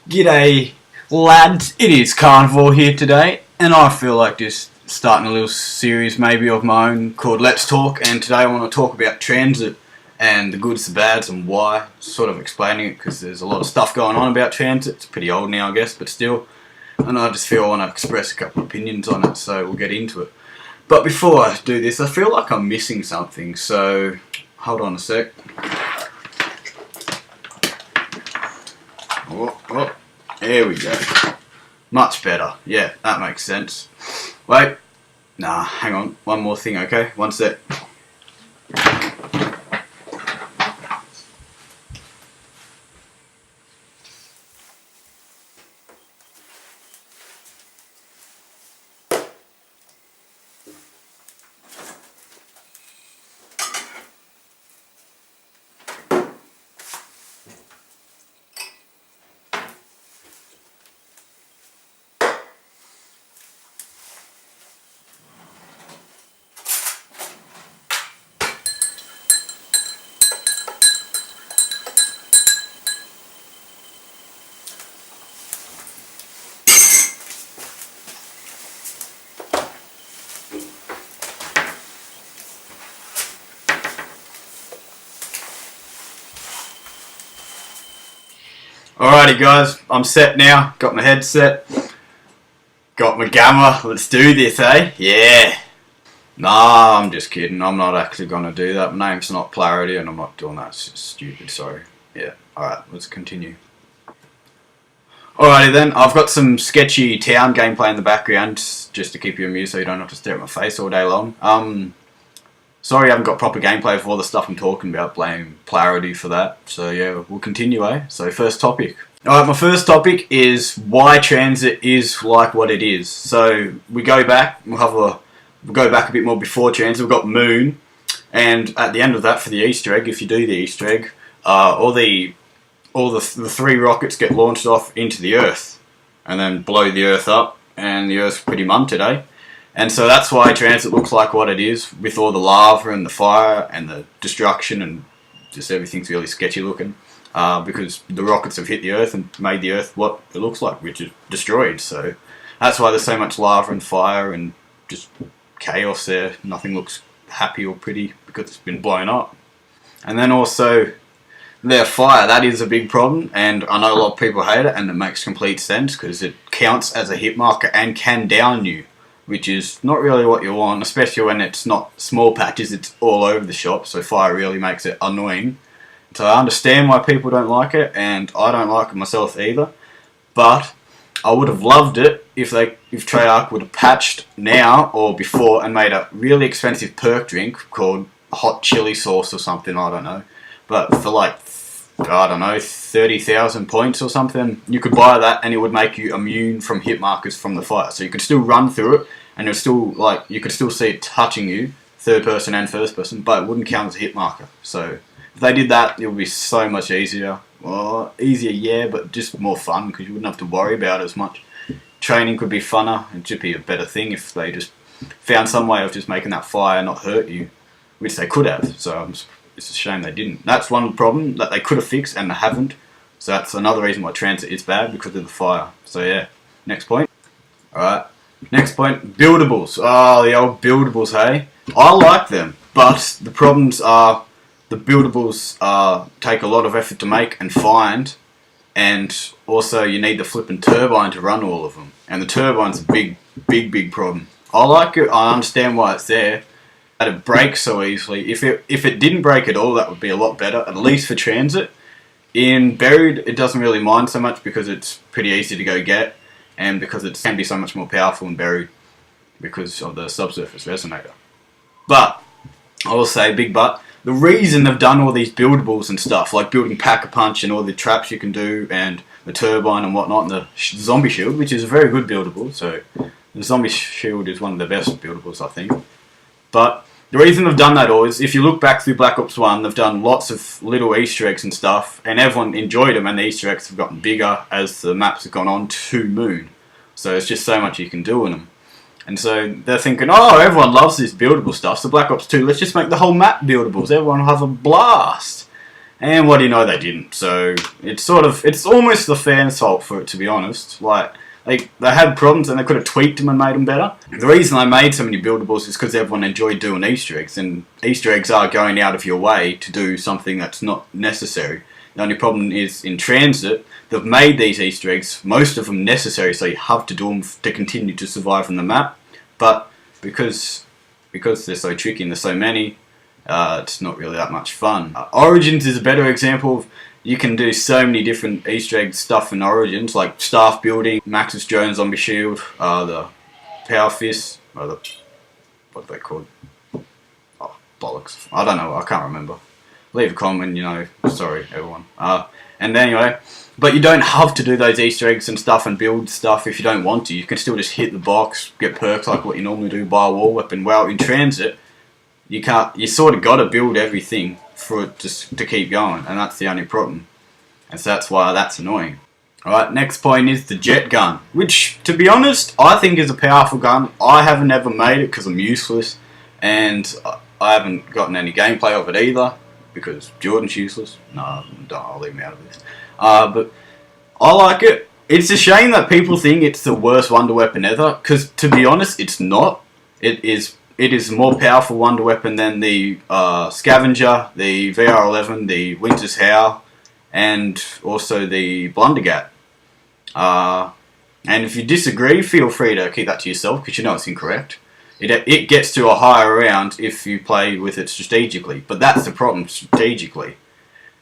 G'day lads, it is Carnivore here today, and I feel like just starting a little series maybe of my own called Let's Talk, and today I want to talk about TranZit and the goods, the bads, and why, sort of explaining it because there's a lot of stuff going on about TranZit. It's pretty old now I guess, but still, and I just feel I want to express a couple of opinions on it, so we'll get into it. But before I do this, I feel like I'm missing something, so hold on a sec. Oh, there we go. Much better. Yeah, that makes sense. Wait. Nah, hang on. One more thing, okay? One sec. Alrighty guys, I'm set now. Got my headset. Got my gamma. Let's do this, eh? Yeah. Nah, I'm just kidding. I'm not actually going to do that. My name's not Clarity and I'm not doing that. It's just stupid, sorry. Yeah, alright, let's continue. Alrighty then, I've got some sketchy town gameplay in the background just to keep you amused so you don't have to stare at my face all day long. Sorry I haven't got proper gameplay for all the stuff I'm talking about, blame Clarity for that. So yeah, we'll continue, eh? So first topic. Alright, my first topic is why TranZit is like what it is. So we go back, we'll go back a bit more before TranZit. We've got Moon, and at the end of that for the Easter egg, if you do the Easter egg, all the three rockets get launched off into the Earth and then blow the Earth up, and the Earth's pretty munted, eh? And so that's why TranZit looks like what it is, with all the lava and the fire and the destruction, and just everything's really sketchy looking. Because the rockets have hit the Earth and made the Earth what it looks like, which is destroyed. So that's why there's so much lava and fire and just chaos there. Nothing looks happy or pretty because it's been blown up. And then also their fire, that is a big problem, and I know a lot of people hate it, and it makes complete sense because it counts as a hit marker and can down you, which is not really what you want, especially when it's not small patches, it's all over the shop, so fire really makes it annoying. So I understand why people don't like it, and I don't like it myself either, but I would have loved it if Treyarch would have patched now or before and made a really expensive perk drink called hot chili sauce or something, I don't know, but for like, I don't know, 30,000 points or something, you could buy that and it would make you immune from hit markers from the fire. So you could still run through it and you're still like, you could still see it touching you, third person and first person, but it wouldn't count as a hit marker. So if they did that, it would be so much easier. Well, easier, yeah, but just more fun because you wouldn't have to worry about it as much. Training could be funner. It should be a better thing if they just found some way of just making that fire not hurt you, which they could have. So it's a shame they didn't. That's one problem that they could have fixed and they haven't. So that's another reason why TranZit is bad, because of the fire. So yeah, next point. Alright, next point, buildables. Oh, the old buildables, hey? I like them, but the problems are the buildables take a lot of effort to make and find, and also you need the flipping turbine to run all of them. And the turbine's a big problem. I like it, I understand why it's there. That it breaks so easily. If it didn't break at all, that would be a lot better, at least for TranZit. In Buried, it doesn't really mind so much because it's pretty easy to go get, and because it can be so much more powerful in Buried because of the subsurface resonator. But, I will say, big but, the reason they've done all these buildables and stuff, like building Pack-a-Punch and all the traps you can do, and the turbine and whatnot, and the zombie shield, which is a very good buildable, so the zombie shield is one of the best buildables, I think. But the reason they've done that all is, if you look back through Black Ops 1, they've done lots of little Easter eggs and stuff, and everyone enjoyed them, and the Easter eggs have gotten bigger as the maps have gone on to Moon. So it's just so much you can do in them. And so they're thinking, oh, everyone loves this buildable stuff, so Black Ops 2, let's just make the whole map buildables, everyone will have a blast. And what do you know, they didn't. So it's almost the fans' fault for it, to be honest. Like, they had problems and they could have tweaked them and made them better. The reason they made so many buildables is because everyone enjoyed doing Easter eggs, and Easter eggs are going out of your way to do something that's not necessary. The only problem is in TranZit, they've made these Easter eggs, most of them necessary, so you have to do them to continue to survive on the map. But because they're so tricky and there's so many, it's not really that much fun. Origins is a better example of, you can do so many different Easter egg stuff in Origins, like staff building, Max's drone zombie shield, the power fist, or the, what are they called? Oh, bollocks. I don't know, I can't remember. Leave a comment, you know, sorry everyone. And anyway, but you don't have to do those Easter eggs and stuff and build stuff if you don't want to. You can still just hit the box, get perks like what you normally do, buy a war weapon. Well, in TranZit, you sort of got to build everything for it to keep going, and that's the only problem. And so that's why that's annoying. Alright, next point is the jet gun, which, to be honest, I think is a powerful gun. I haven't ever made it because I'm useless, and I haven't gotten any gameplay of it either, because Jordan's useless. No, I'll leave him out of this. But I like it. It's a shame that people think it's the worst wonder weapon ever, because to be honest, it's not. It is a more powerful wonder weapon than the Scavenger, the VR11, the Winter's Howl, and also the Blundergat. And if you disagree, feel free to keep that to yourself, because you know it's incorrect. It gets to a higher round if you play with it strategically, but that's the problem, strategically,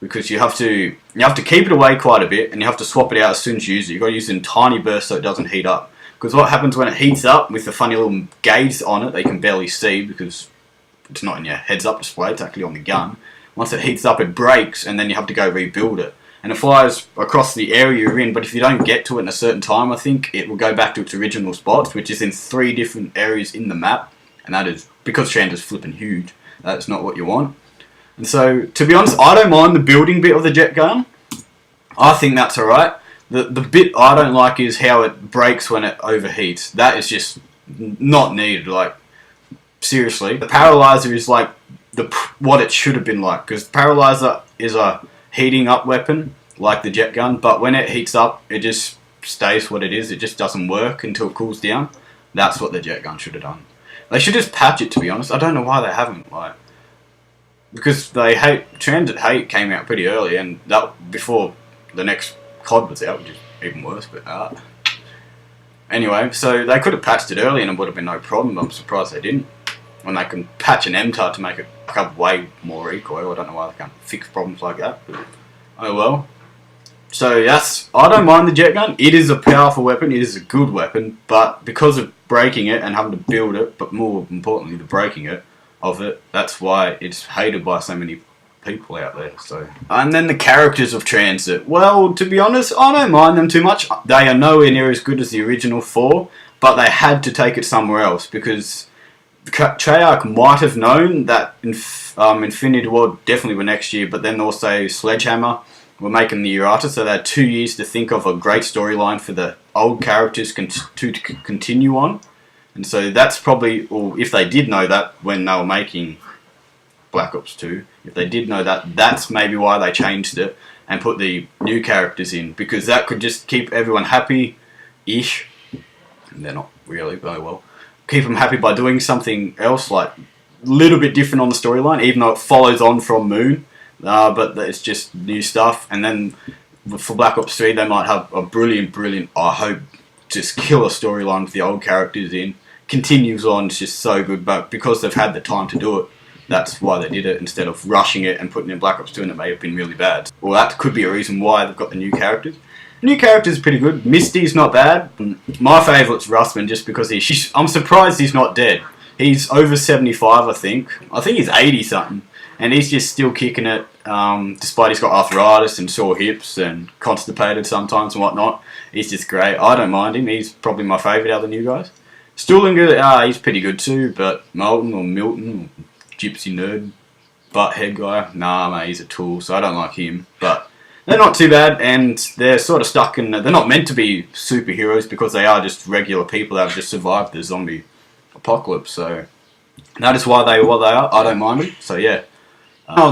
because you have to keep it away quite a bit, and you have to swap it out as soon as you use it. You've got to use it in tiny bursts so it doesn't heat up. Because what happens when it heats up with the funny little gauge on it, they can barely see because it's not in your heads-up display, it's actually on the gun. Once it heats up, it breaks, and then you have to go rebuild it. And it flies across the area you're in, but if you don't get to it in a certain time, I think, it will go back to its original spots, which is in 3 different areas in the map. And that is, because TranZit's flipping huge, that's not what you want. And so, to be honest, I don't mind the building bit of the jet gun. I think that's alright. The bit I don't like is how it breaks when it overheats. That is just not needed, like, seriously. The Paralyzer is like what it should have been like, because Paralyzer is a heating up weapon like the jet gun, but when it heats up, it just stays what it is. It just doesn't work until it cools down. That's what the jet gun should have done. They should just patch it, to be honest. I don't know why they haven't, like, because TranZit Hate came out pretty early, and that before the next COD was out, which is even worse, but anyway, so they could have patched it early and it would have been no problem. I'm surprised they didn't. When they can patch an MTAR to make it have way more recoil, I don't know why they can't fix problems like that, but oh well. So yes, I don't mind the jet gun. It is a powerful weapon, it is a good weapon, but because of breaking it and having to build it, but more importantly the breaking it of it, that's why it's hated by so many people out there. So, and then the characters of TranZit. Well, to be honest, I don't mind them too much. They are nowhere near as good as the original 4, but they had to take it somewhere else, because Treyarch might have known that Infinity Ward definitely were next year, but then also Sledgehammer were making the year after, so they had 2 years to think of a great storyline for the old characters to continue on. And so that's probably, or if they did know that when they were making Black Ops 2, if they did know that, that's maybe why they changed it and put the new characters in, because that could just keep everyone happy-ish. And they're not really, but well. Keep them happy by doing something else, like a little bit different on the storyline, even though it follows on from Moon, but it's just new stuff. And then for Black Ops 3, they might have a brilliant, I hope, just killer storyline with the old characters in. Continues on, it's just so good, but because they've had the time to do it, that's why they did it, instead of rushing it and putting in Black Ops 2, and it may have been really bad. Well, that could be a reason why they've got the new characters. New characters are pretty good. Misty's not bad. My favourite's Russman, just because I'm surprised he's not dead. He's over 75, I think. I think he's 80 something, and he's just still kicking it, despite he's got arthritis and sore hips and constipated sometimes and whatnot. He's just great. I don't mind him. He's probably my favourite out of the new guys. Stuhlinger, he's pretty good too, but Milton or Gypsy Nerd, butthead guy, nah mate, he's a tool, so I don't like him. But they're not too bad, and they're sort of stuck in, they're not meant to be superheroes because they are just regular people that have just survived the zombie apocalypse, so that is why they are what they are. I don't mind them, so yeah.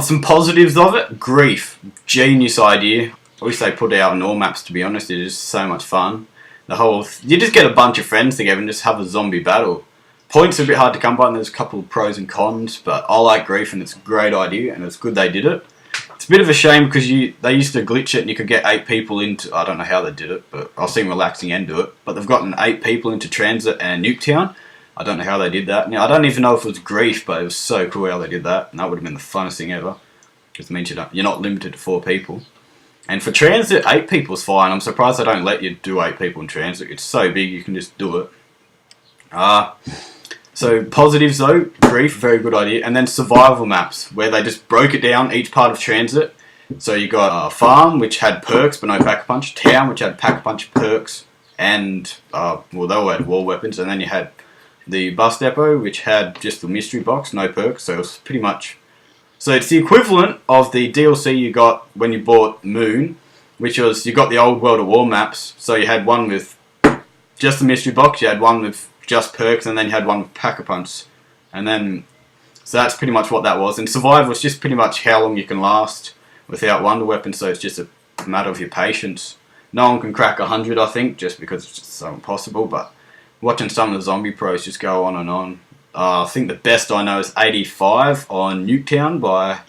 Some positives of it. Grief. Genius idea. I wish they put it out on all maps, to be honest. It is so much fun. You just get a bunch of friends together and just have a zombie battle. Points are a bit hard to come by and there's a couple of pros and cons, but I like Grief and it's a great idea and it's good they did it. It's a bit of a shame because they used to glitch it and you could get 8 people into, I don't know how they did it, but I'll see Relaxing End do it, but they've gotten 8 people into TranZit and Nuketown. I don't know how they did that. Now, I don't even know if it was Grief, but it was so cool how they did that, and that would have been the funnest thing ever. Because it means you're not limited to 4 people. And for TranZit, 8 people is fine. I'm surprised they don't let you do 8 people in TranZit. It's so big, you can just do it. So positives though, Grief, very good idea. And then survival maps, where they just broke it down, each part of TranZit. So you got Farm, which had perks but no Pack-a-Punch. Town, which had Pack-a-Punch perks and, well, they all had wall weapons. And then you had the Bus Depot, which had just the mystery box, no perks. So it was pretty much... So it's the equivalent of the DLC you got when you bought Moon, which was, you got the old World at War maps. So you had one with just the mystery box, you had one with just perks, and then you had one with Pack-a-Punch. And then, so that's pretty much what that was. And Survival is just pretty much how long you can last without Wonder Weapon, so it's just a matter of your patience. No one can crack 100, I think, just because it's just so impossible, but watching some of the zombie pros just go on and on. I think the best I know is 85 on Nuketown by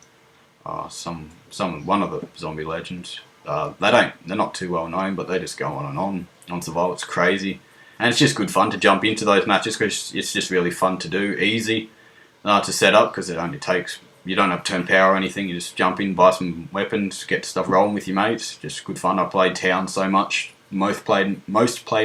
one of the zombie legends. They're not too well known, but they just go on and on Survival. It's crazy. And it's just good fun to jump into those matches because it's just really fun to do, easy to set up because it only takes, you don't have to turn power or anything, you just jump in, buy some weapons, get stuff rolling with your mates, just good fun. I played Town so much, most played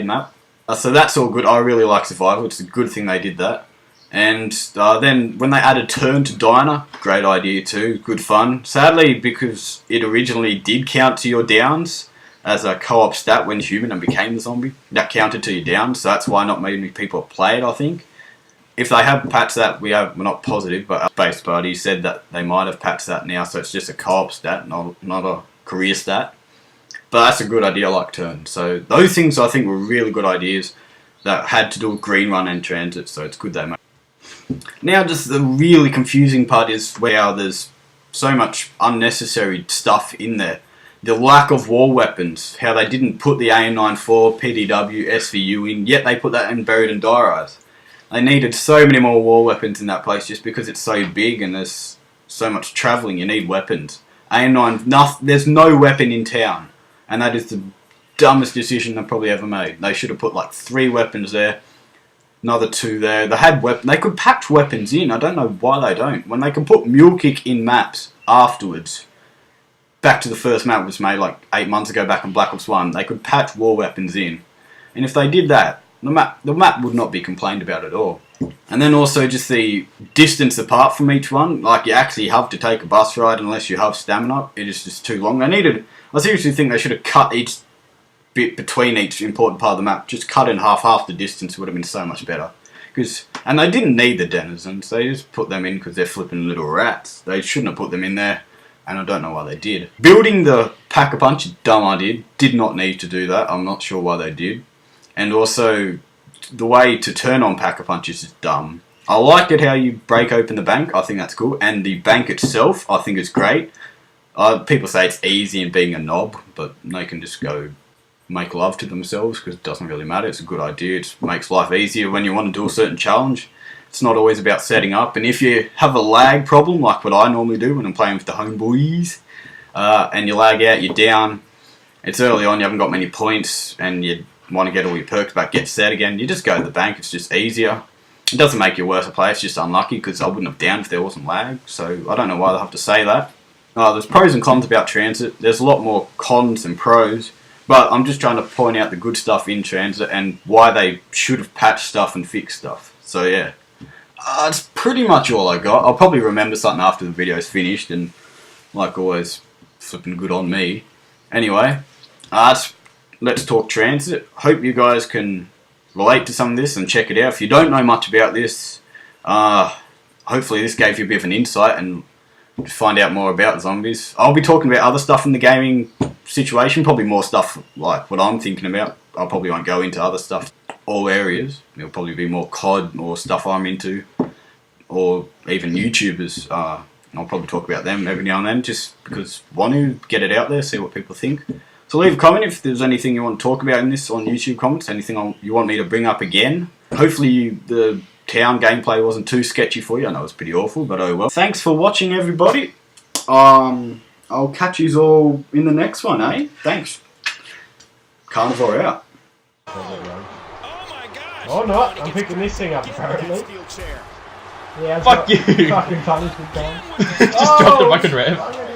map. So that's all good. I really like Survival, it's a good thing they did that. And then when they added Turn to Diner, great idea too, good fun. Sadly, because it originally did count to your downs, as a co-op stat when human and became the zombie. That counted to your down, so that's why not many people play it, I think. If they have patched that, we're not positive, but Base Party said that they might have patched that now, so it's just a co-op stat, not a career stat. But that's a good idea, like Turn. So those things I think were really good ideas that had to do with Green Run and TranZit, so it's good they made. Now just the really confusing part is where there's so much unnecessary stuff in there. The lack of wall weapons, how they didn't put the AM94, PDW, SVU in, yet they put that in Buried and Dire Eyes. They needed so many more wall weapons in that place just because it's so big and there's so much travelling, you need weapons. AM9, there's no weapon in town, and that is the dumbest decision they've probably ever made. They should have put like 3 weapons there, another 2 there. They could patch weapons in, I don't know why they don't. When they can put Mule Kick in maps afterwards, back to the first map was made like 8 months ago back in Black Ops 1, they could patch war weapons in. And if they did that, the map would not be complained about at all. And then also just the distance apart from each one, like you actually have to take a bus ride unless you have stamina, it is just too long. I seriously think they should have cut each bit between each important part of the map, just cut in half the distance would have been so much better. And they didn't need the denizens, they just put them in because they're flipping little rats. They shouldn't have put them in there. And I don't know why they did. Building the Pack-a-Punch, dumb idea. Did not need to do that. I'm not sure why they did. And also, the way to turn on Pack-a-Punch is just dumb. I like it how you break open the bank. I think that's cool. And the bank itself, I think is great. People say it's easy in being a knob, but they can just go make love to themselves because it doesn't really matter. It's a good idea. It makes life easier when you want to do a certain challenge. It's not always about setting up, and if you have a lag problem, like what I normally do when I'm playing with the homeboys, and you lag out, you're down, it's early on, you haven't got many points, and you want to get all your perks back, get set again, you just go to the bank, it's just easier. It doesn't make you a worse player, it's just unlucky, because I wouldn't have downed if there wasn't lag, so I don't know why they have to say that. There's pros and cons about TranZit, there's a lot more cons than pros, but I'm just trying to point out the good stuff in TranZit, and why they should have patched stuff and fixed stuff, so yeah. That's pretty much all I got. I'll probably remember something after the video's finished, and like always, flipping good on me. Anyway, let's talk TranZit. Hope you guys can relate to some of this and check it out. If you don't know much about this, hopefully this gave you a bit of an insight and find out more about zombies. I'll be talking about other stuff in the gaming situation, probably more stuff like what I'm thinking about. I probably won't go into other stuff. All areas. There'll probably be more COD or stuff I'm into, or even YouTubers I'll probably talk about them every now and then, just because want to get it out there, see what people think. So leave a comment if there's anything you want to talk about in this on YouTube comments, anything you want me to bring up again. Hopefully the town gameplay wasn't too sketchy for you. I know it's pretty awful, but oh well. Thanks for watching, everybody. I'll catch you all in the next one, eh? Thanks. Carnivore out. Oh no, I'm picking this thing up apparently. Yeah, Fuck you! Fucking punishment time. Just dropped the fucking rev.